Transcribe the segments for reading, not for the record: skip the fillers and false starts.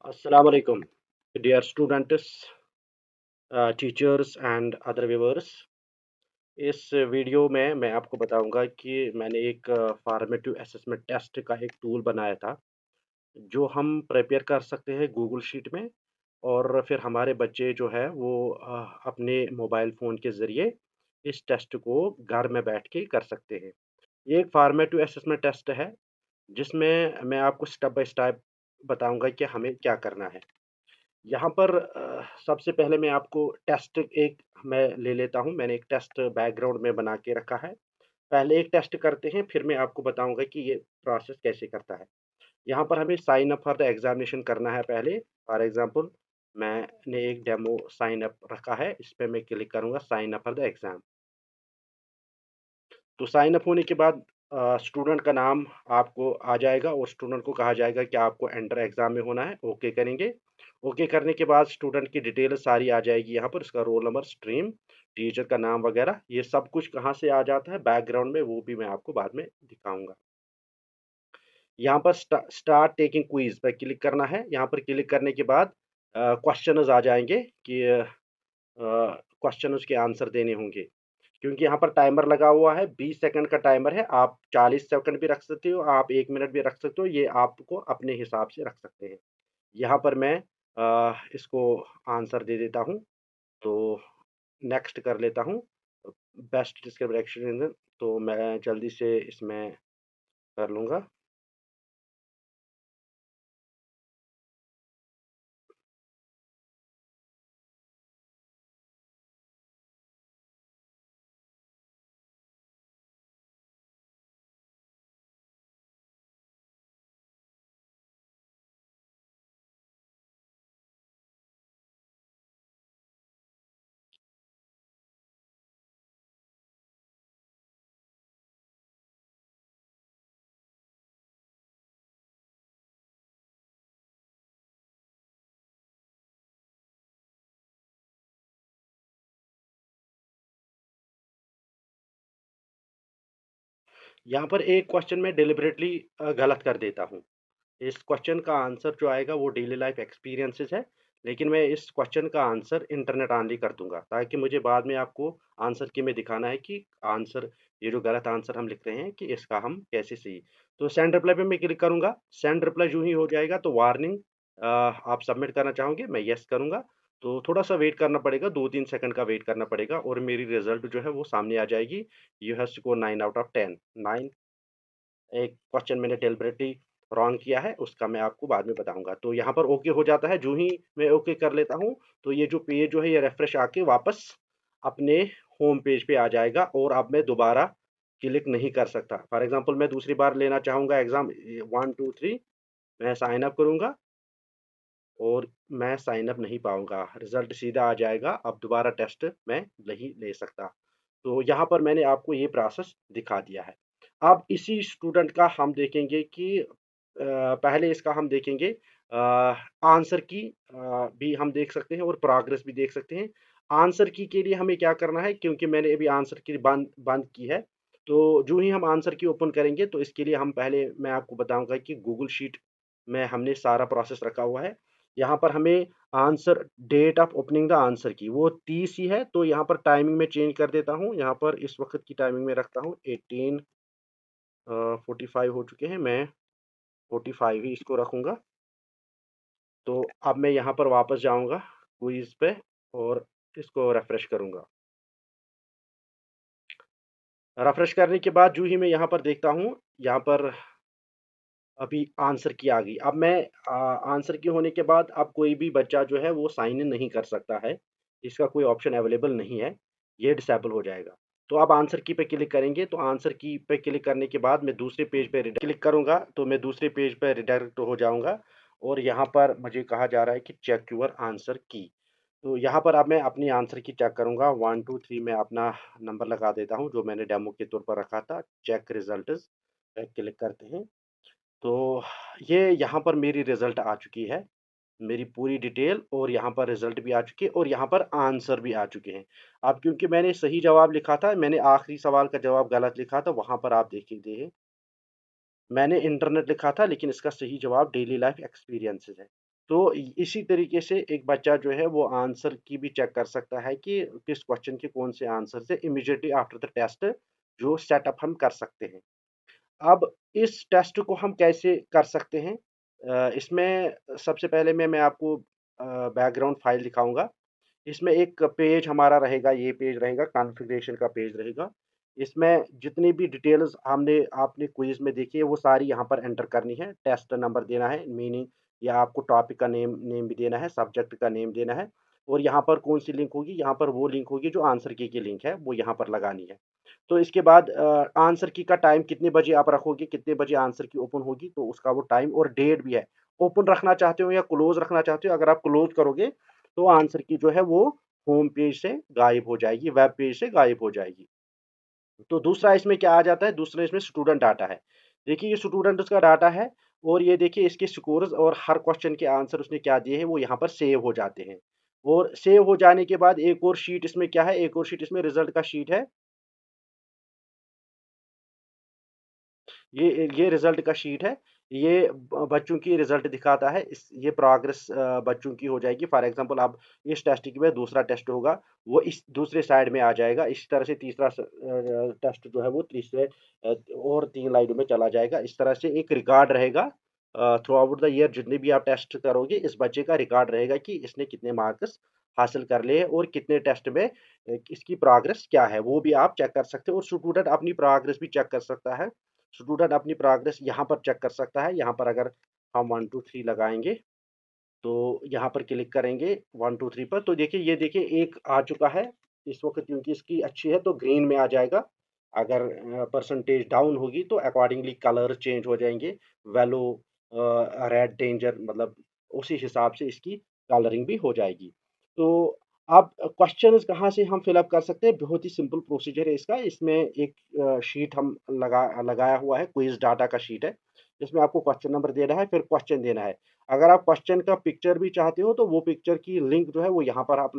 Assalamu alaikum, dear students, teachers and other viewers. इस video में मैं आपको बताऊंगा कि मैंने एक फॉर्मेटिव असेसमेंट टेस्ट का एक टूल बनाया था जो हम प्रिपेयर कर सकते हैं गूगल शीट में और फिर हमारे बच्चे जो है वो अपने मोबाइल फ़ोन के ज़रिए इस टेस्ट को घर में बैठ के कर सकते हैं। ये एक फॉर्मेटिव असेसमेंट टेस्ट है जिसमें मैं आपको स्टेप बाय स्टेप बताऊंगा कि हमें क्या करना है। यहाँ पर सबसे पहले मैं आपको टेस्ट एक मैं ले लेता हूँ। मैंने एक टेस्ट बैकग्राउंड में बना के रखा है। पहले एक टेस्ट करते हैं, फिर मैं आपको बताऊँगा कि ये प्रोसेस कैसे करता है। यहाँ पर हमें sign up for the examination करना है पहले। फॉर एग्ज़ाम्पल मैंने एक डेमो साइन अप रखा है, इस पे मैं क्लिक करूँगा sign up for the exam. तो साइन अप होने के बाद स्टूडेंट का नाम आपको आ जाएगा और स्टूडेंट को कहा जाएगा कि आपको एंटर एग्जाम में होना है। ओके करेंगे। ओके करने के बाद स्टूडेंट की डिटेल सारी आ जाएगी यहाँ पर, उसका रोल नंबर, स्ट्रीम, टीचर का नाम वगैरह। ये सब कुछ कहाँ से आ जाता है बैकग्राउंड में, वो भी मैं आपको बाद में दिखाऊंगा। यहाँ पर स्टार्ट टेकिंग क्विज पर क्लिक करना है। यहाँ पर क्लिक करने के बाद क्वेश्चन आ जाएंगे कि क्वेश्चन उसके आंसर देने होंगे। क्योंकि यहाँ पर टाइमर लगा हुआ है, 20 सेकंड का टाइमर है। आप 40 सेकंड भी रख सकते हो, आप 1 मिनट भी रख सकते हो, ये आपको अपने हिसाब से रख सकते हैं। यहाँ पर मैं इसको आंसर दे देता हूँ, तो नेक्स्ट कर लेता हूँ। बेस्ट डिस्क्रिप्शन, तो मैं जल्दी से इसमें कर लूँगा। यहाँ पर एक क्वेश्चन में डिलिबरेटली गलत कर देता हूँ। इस क्वेश्चन का आंसर जो आएगा वो डेली लाइफ एक्सपीरियंसेस है, लेकिन मैं इस क्वेश्चन का आंसर इंटरनेट ऑनली कर दूंगा ताकि मुझे बाद में आपको आंसर की में दिखाना है कि आंसर, ये जो गलत आंसर हम लिख रहे हैं कि इसका हम कैसे सही। तो सेंड रिप्लाई पे मैं क्लिक करूंगा। सेंड रिप्लाई जो ही हो जाएगा तो वार्निंग, आप सबमिट करना चाहोगे, मैं यस करूंगा। तो थोड़ा सा वेट करना पड़ेगा, 2-3 सेकंड का वेट करना पड़ेगा और मेरी रिजल्ट जो है वो सामने आ जाएगी। You have score 9 out of 10। 9। एक क्वेश्चन मैंने डेलिबरेटली रॉन्ग किया है, उसका मैं आपको बाद में बताऊँगा। तो यहाँ पर ओके हो जाता है, जो ही मैं ओके कर लेता हूँ, तो ये जो पेज जो है ये रिफ्रेश आके वापस अपने होम पेज पे आ जाएगा और अब मैं दोबारा क्लिक नहीं कर सकता। फॉर एग्ज़ाम्पल मैं दूसरी बार लेना चाहूँगा एग्ज़ाम 1, 2, 3, मैं साइन अप करूँगा और मैं साइन अप नहीं पाऊँगा। रिज़ल्ट सीधा आ जाएगा, अब दोबारा टेस्ट मैं नहीं ले सकता। तो यहाँ पर मैंने आपको ये प्रोसेस दिखा दिया है। अब इसी स्टूडेंट का हम देखेंगे कि पहले इसका हम देखेंगे आंसर की भी हम देख सकते हैं और प्रोग्रेस भी देख सकते हैं। आंसर की के लिए हमें क्या करना है, क्योंकि मैंने अभी आंसर की बंद बंद की है, तो जो ही हम आंसर की ओपन करेंगे तो इसके लिए हम पहले मैं आपको बताऊंगा कि गूगल शीट में हमने सारा प्रोसेस रखा हुआ है। यहाँ पर हमें answer, date of opening the answer key वो 30 ही है, तो यहाँ पर टाइमिंग में चेंज कर देता हूँ। यहाँ पर इस वक्त की टाइमिंग में रखता हूँ 18:45 हो चुके हैं, मैं 45 ही इसको रखूँगा। तो अब मैं यहाँ पर वापस जाऊँगा क्विज़ पे और इसको रिफ्रेश करूँगा। रिफ्रेश करने के बाद जो ही मैं यहाँ पर देखता हूँ, यहाँ पर अभी आंसर की आ गई। अब मैं आंसर की होने के बाद अब कोई भी बच्चा जो है वो साइन इन नहीं कर सकता है। इसका कोई ऑप्शन अवेलेबल नहीं है, ये डिसेबल हो जाएगा। तो अब आंसर की पे क्लिक करेंगे, तो आंसर की पे क्लिक करने के बाद मैं दूसरे पेज पे क्लिक करूँगा, तो मैं दूसरे पेज पे रिडायरेक्ट हो जाऊँगा और यहाँ पर मुझे कहा जा रहा है कि चेक योर आंसर की। तो यहाँ पर अब मैं अपनी आंसर की चेक करूँगा। 1, 2, 3 मैं अपना नंबर लगा देता हूँ जो मैंने डेमो के तौर पर रखा था। चेक रिजल्ट्स पे क्लिक करते हैं। तो ये यहाँ पर मेरी रिज़ल्ट आ चुकी है, मेरी पूरी डिटेल, और यहाँ पर रिज़ल्ट भी आ चुकी है और यहाँ पर आंसर भी आ चुके हैं। अब क्योंकि मैंने सही जवाब लिखा था, मैंने आखिरी सवाल का जवाब गलत लिखा था, वहाँ पर आप देखिए, मैंने इंटरनेट लिखा था लेकिन इसका सही जवाब डेली लाइफ एक्सपीरियंसेस है। तो इसी तरीके से एक बच्चा जो है वो आंसर की भी चेक कर सकता है कि किस क्वेश्चन के कौन से आंसर से इमीडिएटली आफ्टर द टेस्ट जो सेटअप हम कर सकते हैं। अब इस टेस्ट को हम कैसे कर सकते हैं? इसमें सबसे पहले मैं आपको बैकग्राउंड फाइल दिखाऊँगा। इसमें एक पेज हमारा रहेगा, ये पेज रहेगा, कॉन्फ़िगरेशन का पेज रहेगा। इसमें जितनी भी डिटेल्स हमने आपने क्विज़ में देखी है, वो सारी यहाँ पर एंटर करनी है। टेस्ट नंबर देना है, मीनिंग या आपको टॉपिक का नेम नेम भी देना है, सब्जेक्ट का नेम देना है और यहाँ पर कौन-सी लिंक होगी, यहाँ पर वो लिंक होगी जो आंसर की लिंक है, वो यहाँ पर लगानी है। तो इसके बाद आंसर की का टाइम कितने बजे आप रखोगे, कितने बजे आंसर की ओपन होगी, तो उसका वो टाइम और डेट भी है। ओपन रखना चाहते हो या क्लोज़ रखना चाहते हो, अगर आप क्लोज़ करोगे, तो आंसर की जो है वो होम पेज से गायब हो जाएगी, वेब पेज से गायब हो जाएगी। तो दूसरा इसमें क्या आ जाता है, दूसरा इसमें स्टूडेंट डाटा है। देखिए ये स्टूडेंट्स का डाटा है और ये देखिए इसके स्कोर्स और हर क्वेश्चन के आंसर उसने क्या दिए हैं वो यहाँ पर सेव हो जाते हैं। और सेव हो जाने के बाद एक और शीट इसमें क्या है, एक और शीट इसमें रिजल्ट का शीट है। ये रिजल्ट का शीट है। ये बच्चों की रिजल्ट दिखाता है। इस ये प्रोग्रेस बच्चों की हो जाएगी। फॉर एग्जांपल अब इस टेस्ट के बाद दूसरा टेस्ट होगा, वो इस दूसरे साइड में आ जाएगा। इस तरह से तीसरा टेस्ट जो है वो तीसरे और 3 लाइनों में चला जाएगा। इस तरह से एक रिकॉर्ड रहेगा थ्रू आउट द ईयर, जितने भी आप टेस्ट करोगे इस बच्चे का रिकॉर्ड रहेगा कि इसने कितने मार्क्स हासिल कर लिए और कितने टेस्ट में इसकी प्रोग्रेस क्या है, वो भी आप चेक कर सकते हो और स्टूडेंट अपनी प्रोग्रेस भी चेक कर सकता है। स्टूडेंट अपनी प्रोग्रेस यहाँ पर चेक कर सकता है। यहाँ पर अगर हम 1 2 3 लगाएँगे, तो यहाँ पर क्लिक करेंगे 1 2 3 पर, तो देखिए ये देखिए एक आ चुका है। इस वक़्त क्योंकि इसकी अच्छी है तो ग्रीन में आ जाएगा। अगर परसेंटेज डाउन होगी तो अकॉर्डिंगली कलर चेंज हो जाएँगे। येलो रेड डेंजर, मतलब उसी हिसाब से इसकी कलरिंग भी हो जाएगी। तो अब क्वेश्चंस कहाँ से हम फिल अप कर सकते हैं? बहुत ही सिंपल प्रोसीजर है इसका। इसमें एक शीट हम लगाया हुआ है, क्विज़ डाटा का शीट है। इसमें आपको क्वेश्चन नंबर देना है, फिर क्वेश्चन देना है। अगर आप क्वेश्चन का पिक्चर भी चाहते हो, तो वो पिक्चर की लिंक जो है वो यहाँ पर आप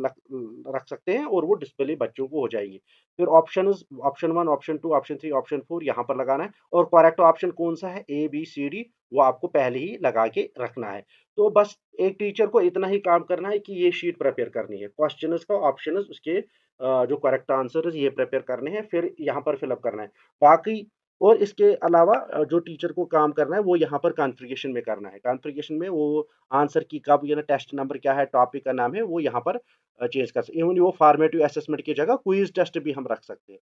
रख सकते हैं और वो डिस्प्ले बच्चों को हो जाएगी। फिर options option 1, option 2, option 3, option 4 यहाँ पर लगाना है और करेक्ट ऑप्शन कौन-सा है, ए, बी, सी, डी, वो आपको पहले ही लगा के रखना है। तो बस एक टीचर को इतना ही काम करना है कि ये शीट प्रिपेयर करनी है। क्वेश्चंस का ऑप्शंस उसके जो करेक्ट आंसर्स ये प्रिपेयर करने हैं, फिर यहाँ पर फिल अप करना है। बाकी और इसके अलावा जो टीचर को काम करना है वो यहाँ पर कॉन्फ़िगरेशन में करना है। कॉन्फ़िगरेशन में वो आंसर की कब या ना टेस्ट नंबर क्या है, टॉपिक का नाम है, वो यहाँ पर चेंज कर सकते हैं। इवन वो फॉर्मेटिव असेसमेंट की जगह क्विज़ टेस्ट भी हम रख सकते हैं।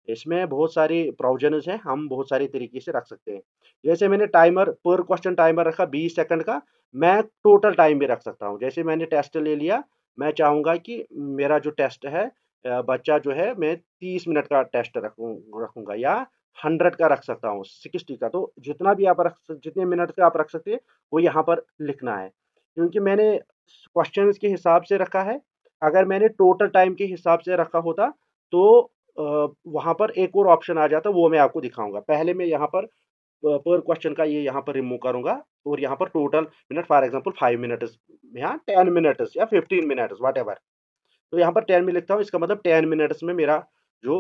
इसमें बहुत सारे प्रोविज़न्स हैं, हम बहुत सारे तरीके से रख सकते हैं। जैसे मैंने टाइमर पर क्वेश्चन टाइमर रखा 20 सेकंड का, मैं टोटल टाइम भी रख सकता हूँ। जैसे मैंने टेस्ट ले लिया, मैं चाहूँगा कि मेरा जो टेस्ट है बच्चा जो है मैं 30 मिनट का टेस्ट रखूँगा या 100 का रख सकता हूँ, 60 का। तो जितना भी आप जितने मिनट का आप रख सकते हैं, वो यहाँ पर लिखना है। क्योंकि मैंने क्वेश्चंस के हिसाब से रखा है। अगर मैंने टोटल टाइम के हिसाब से रखा होता, तो वहाँ पर एक और ऑप्शन आ जाता, वो मैं आपको दिखाऊँगा। पहले मैं यहाँ पर पर क्वेश्चन का ये यहाँ पर रिमूव करूँगा और यहाँ पर total minute for example 5 minutes या 10 मिनट्स या 15 मिनट्स व्हाटएवर। तो यहाँ पर 10 में लिखता हूँ, इसका मतलब 10 मिनट्स में मेरा जो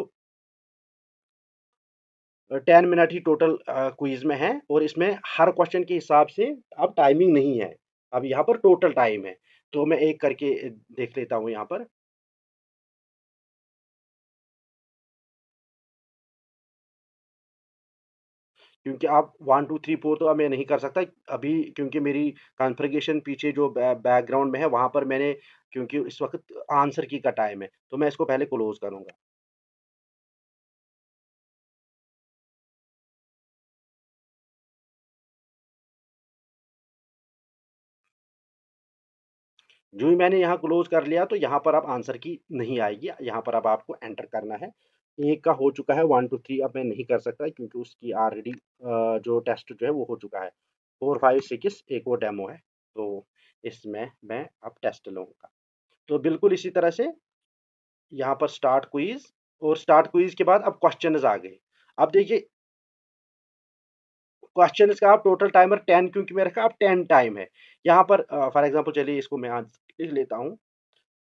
10 मिनट ही टोटल क्विज़ में है और इसमें हर क्वेश्चन के हिसाब से अब टाइमिंग नहीं है। अब यहाँ पर टोटल टाइम है। तो मैं एक करके देख लेता हूँ यहाँ पर। क्योंकि आप 1 2 3 4 तो अब मैं नहीं कर सकता अभी, क्योंकि मेरी कॉन्फ़िगरेशन पीछे जो बैकग्राउंड में है वहाँ पर मैंने, क्योंकि इस वक़्त आंसर की का टाइम है, तो मैं इसको पहले क्लोज़ करूँगा। जो ही मैंने यहाँ क्लोज़ कर लिया, तो यहाँ पर अब आंसर की नहीं आएगी, यहाँ पर अब आपको एंटर करना है। एक का हो चुका है, 1 2 3 अब मैं नहीं कर सकता क्योंकि उसकी ऑलरेडी जो टेस्ट जो है वो हो चुका है। 4 5 6 एक वो डेमो है, तो इसमें मैं अब टेस्ट लूँगा। तो बिल्कुल इसी तरह से यहाँ पर स्टार्ट क्विज़ और स्टार्ट क्विज़ के बाद अब क्वेश्चन्स आ गए। अब देखिए क्वेश्चन्स का अब टोटल टाइमर 10 क्योंकि मैं रखा, अब 10 टाइम है। यहाँ पर फॉर एग्ज़ाम्पल चलिए इसको मैं आज लिख लेता हूँ।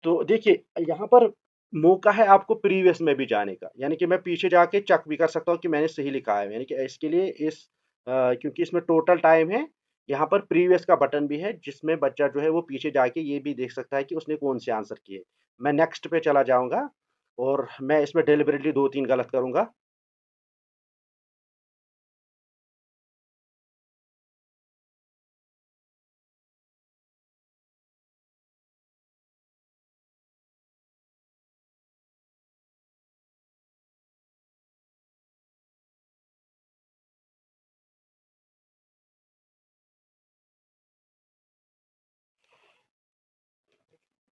तो देखिए, यहाँ पर मौका है आपको प्रीवियस में भी जाने का, यानी कि मैं पीछे जाके चेक भी कर सकता हूँ कि मैंने सही लिखा है, यानी कि इसके लिए क्योंकि इसमें टोटल टाइम है, यहाँ पर प्रीवियस का बटन भी है, जिसमें बच्चा जो है वो पीछे जाके ये भी देख सकता है कि उसने कौन से आंसर किए। मैं नेक्स्ट पे चला जाऊँगा और मैं इसमें डेलिबरेटली 2-3 गलत करूँगा।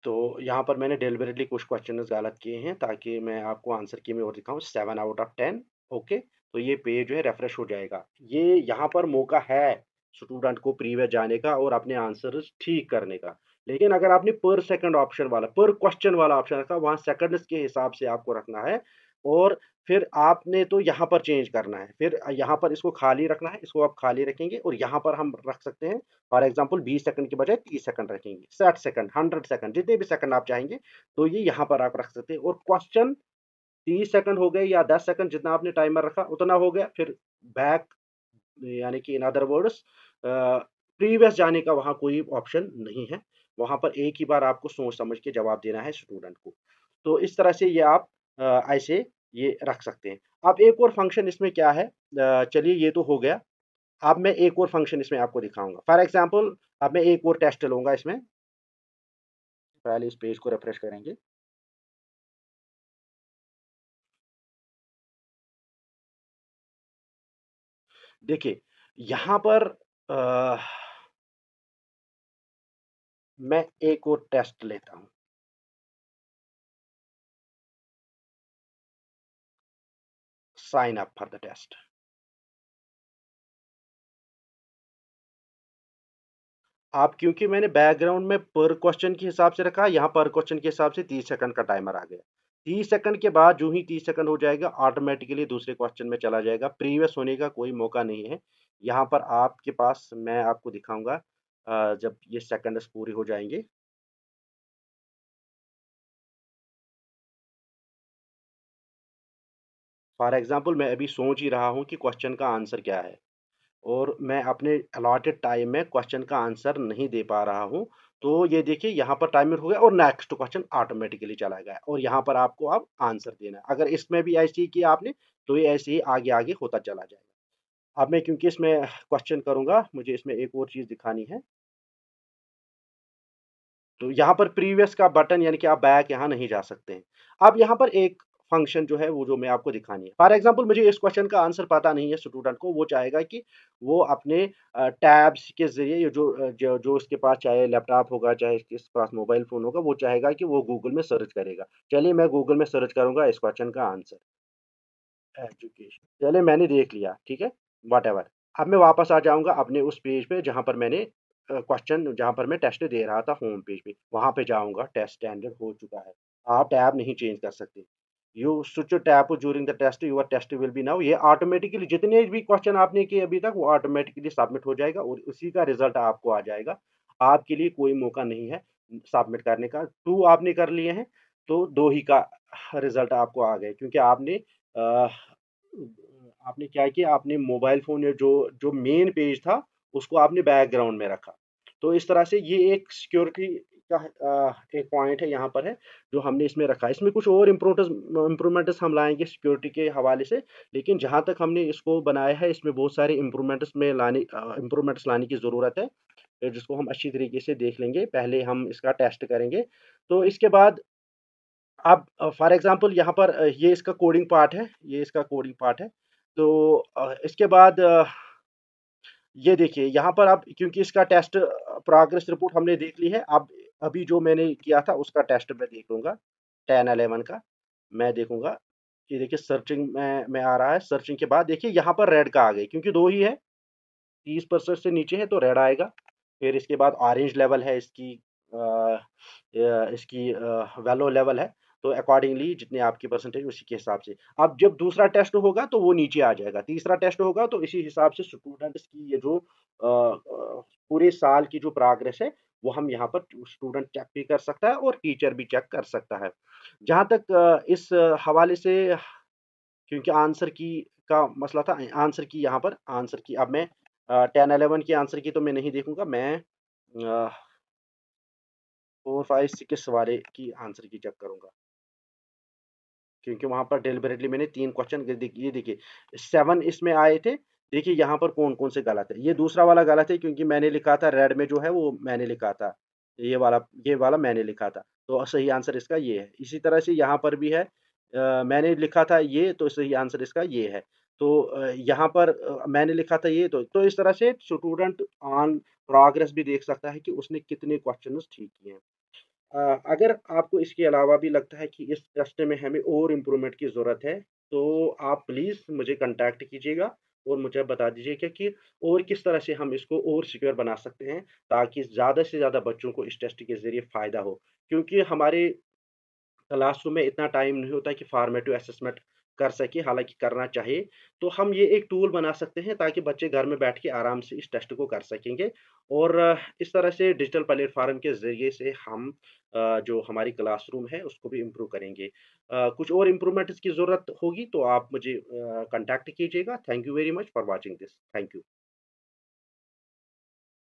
तो यहाँ पर मैंने डेलिबरेटली कुछ क्वेश्चंस गलत किए हैं ताकि मैं आपको आंसर की में और दिखाऊँ 7 आउट ऑफ 10। ओके, तो ये पेज जो है रिफ्रेश हो जाएगा। ये यहाँ पर मौका है स्टूडेंट को प्रीवियस जाने का और अपने आंसर्स ठीक करने का। लेकिन अगर आपने पर सेकंड ऑप्शन वाला, पर क्वेश्चन वाला ऑप्शन रखा, वहाँ सेकंड्स के हिसाब से आपको रखना है और फिर आपने तो यहाँ पर चेंज करना है। फिर यहाँ पर इसको खाली रखना है, इसको आप खाली रखेंगे और यहाँ पर हम रख सकते हैं फॉर एग्जाम्पल 20 सेकंड के बजाय 30 सेकंड रखेंगे, 60 सेकंड, 100 सेकंड, जितने भी सेकंड आप चाहेंगे, तो ये यहाँ पर आप रख सकते हैं। और क्वेश्चन 30 सेकंड हो गए या 10 सेकंड, जितना आपने टाइमर रखा उतना हो गया। फिर बैक, यानी कि इन अदर वर्ड्स प्रीवियस जाने का वहाँ कोई ऑप्शन नहीं है। वहाँ पर एक ही बार आपको सोच समझ के जवाब देना है स्टूडेंट को। तो इस तरह से ये आप ऐसे ये रख सकते हैं। अब एक और फंक्शन इसमें क्या है, चलिए ये तो हो गया। अब मैं एक और फंक्शन इसमें आपको दिखाऊंगा। फॉर एग्जांपल अब मैं एक और टेस्ट लूंगा इसमें। पहले इस पेज को रिफ्रेश करेंगे। देखिए यहाँ पर अ, मैं एक और टेस्ट लेता हूँ। Sign up for the test. आप क्योंकि मैंने बैकग्राउंड में पर क्वेश्चन के हिसाब से रखा, यहाँ पर क्वेश्चन के हिसाब से 30 सेकंड का टाइमर आ गया। 30 सेकंड के बाद जो ही 30 सेकंड हो जाएगा, ऑटोमेटिकली दूसरे क्वेश्चन में चला जाएगा। प्रीवियस होने का कोई मौका नहीं है। यहाँ पर आपके पास मैं आपको दिखाऊंगा जब ये सेकंड्स पूरे हो जाएंगे। फॉर एग्जाम्पल मैं अभी सोच ही रहा हूँ कि क्वेश्चन का आंसर क्या है और मैं अपने अलॉटेड टाइम में क्वेश्चन का आंसर नहीं दे पा रहा हूँ। तो ये देखिए यहाँ पर टाइमर हो गया और नेक्स्ट क्वेश्चन ऑटोमेटिकली चला गया और यहाँ पर आपको अब आंसर देना है। अगर इसमें भी ऐसे ही किया आपने, तो ये ऐसे ही आगे आगे होता चला जाएगा। अब मैं क्योंकि इसमें क्वेश्चन करूंगा, मुझे इसमें एक और चीज़ दिखानी है। तो यहाँ पर प्रीवियस का बटन, यानी कि आप बैक यहाँ नहीं जा सकते हैं। अब यहाँ पर एक फंक्शन जो है वो जो मैं आपको दिखानी है। फॉर एग्जांपल मुझे इस क्वेश्चन का आंसर पता नहीं है स्टूडेंट को, वो चाहेगा कि वो अपने टैब्स के जरिए ये जो उसके पास चाहे लैपटॉप होगा चाहे इसके पास मोबाइल फोन होगा, वो चाहेगा कि वो गूगल में सर्च करेगा। चलिए मैं गूगल में सर्च करूंगा इस क्वेश्चन का आंसर, एजुकेशन। चलिए मैंने देख लिया, ठीक है, वट एवर। अब मैं वापस आ जाऊंगा अपने उस पेज पे जहां पर मैंने क्वेश्चन, जहां पर मैं टेस्ट दे रहा था, होम पेज पे वहां पे जाऊंगा। टेस्ट स्टैंडर्ड हो चुका है। आप टैब नहीं चेंज कर सकते। You switch tab during the test, your test will be now. ये ऑटोमेटिकली जितने भी क्वेश्चन आपने किए अभी तक वो ऑटोमेटिकली सबमिट हो जाएगा और उसी का रिजल्ट आपको आ जाएगा। आपके लिए कोई मौका नहीं है सबमिट करने का। 2 आपने कर लिए हैं, तो 2 ही का रिजल्ट आपको आ गए, क्योंकि आपने क्या किया, आपने मोबाइल फ़ोन या जो जो मेन पेज था, उसको आपने बैकग्राउंड में रखा। तो इस तरह से ये एक सिक्योरिटी का एक पॉइंट है यहाँ पर है, जो हमने इसमें रखा है। इसमें कुछ और इम्प्रूवमेंट्स हम लाएँगे सिक्योरिटी के हवाले से, लेकिन जहाँ तक हमने इसको बनाया है, इसमें बहुत सारे इम्प्रूवमेंट्स लाने की ज़रूरत है, जिसको हम अच्छी तरीके से देख लेंगे। पहले हम इसका टेस्ट करेंगे, तो इसके बाद अब फॉर एग्जांपल यहाँ पर ये इसका कोडिंग पार्ट है, ये इसका कोडिंग पार्ट है। तो इसके बाद ये देखिए यहाँ पर अब क्योंकि इसका टेस्ट प्रोग्रेस रिपोर्ट हमने देख ली है। अब अभी जो मैंने किया था उसका टेस्ट मैं देख लूँगा, 10-11 का मैं देखूँगा। ये देखिए सर्चिंग में आ रहा है, सर्चिंग के बाद देखिए यहाँ पर रेड का आ गई, क्योंकि 2 ही है, 30% से नीचे है तो रेड आएगा। फिर इसके बाद ऑरेंज लेवल है इसकी, इसकी वेलो लेवल है। तो अकॉर्डिंगली जितने आपकी परसेंटेज उसी के हिसाब से। अब जब दूसरा टेस्ट होगा तो वो नीचे आ जाएगा, तीसरा टेस्ट होगा तो इसी हिसाब से स्टूडेंट्स की ये जो पूरे साल की जो प्रोग्रेस है वो हम यहाँ पर स्टूडेंट चेक भी कर सकता है और टीचर भी चेक कर सकता है। जहाँ तक इस हवाले से, क्योंकि आंसर की का मसला था, आंसर की यहाँ पर आंसर की अब मैं 10-11 की आंसर की तो मैं नहीं देखूँगा, मैं 4-5-6 वाले की आंसर की चेक करूँगा। क्योंकि वहाँ पर डेलिबरेटली मैंने 3 क्वेश्चन ये देखिए 7 इसमें आए थे। देखिए यहाँ पर कौन-कौन से गलत है। ये दूसरा वाला गलत है क्योंकि मैंने लिखा था रेड में जो है वो मैंने लिखा था। ये वाला मैंने लिखा था। तो सही आंसर इसका ये है। इसी तरह से यहाँ पर भी है मैंने लिखा था ये तो सही आंसर इसका ये है। तो यहाँ पर मैंने लिखा था ये तो इस तरह से स्टूडेंट ऑन प्रोग्रेस भी देख सकता है कि उसने कितने क्वेश्चन्स ठीक किए हैं। अगर आपको इसके अलावा भी लगता है कि इस टेस्ट में हमें और इम्प्रूवमेंट की ज़रूरत है, तो आप प्लीज़ मुझे कॉन्टैक्ट कीजिएगा और मुझे बता दीजिएगा कि और किस तरह से हम इसको और सिक्योर बना सकते हैं, ताकि ज़्यादा से ज़्यादा बच्चों को इस टेस्ट के ज़रिए फ़ायदा हो। क्योंकि हमारे क्लासरूम में इतना टाइम नहीं होता कि फॉर्मेटिव असेसमेंट कर सके, हालाँकि करना चाहिए। तो हम ये एक टूल बना सकते हैं ताकि बच्चे घर में बैठ के आराम से इस टेस्ट को कर सकेंगे और इस तरह से डिजिटल प्लेटफ़ॉर्म के ज़रिए से हम जो हमारी क्लासरूम है उसको भी इम्प्रूव करेंगे। कुछ और इम्प्रूवमेंट्स की ज़रूरत होगी तो आप मुझे कॉन्टैक्ट कीजिएगा। Thank you very much for watching this. Thank you.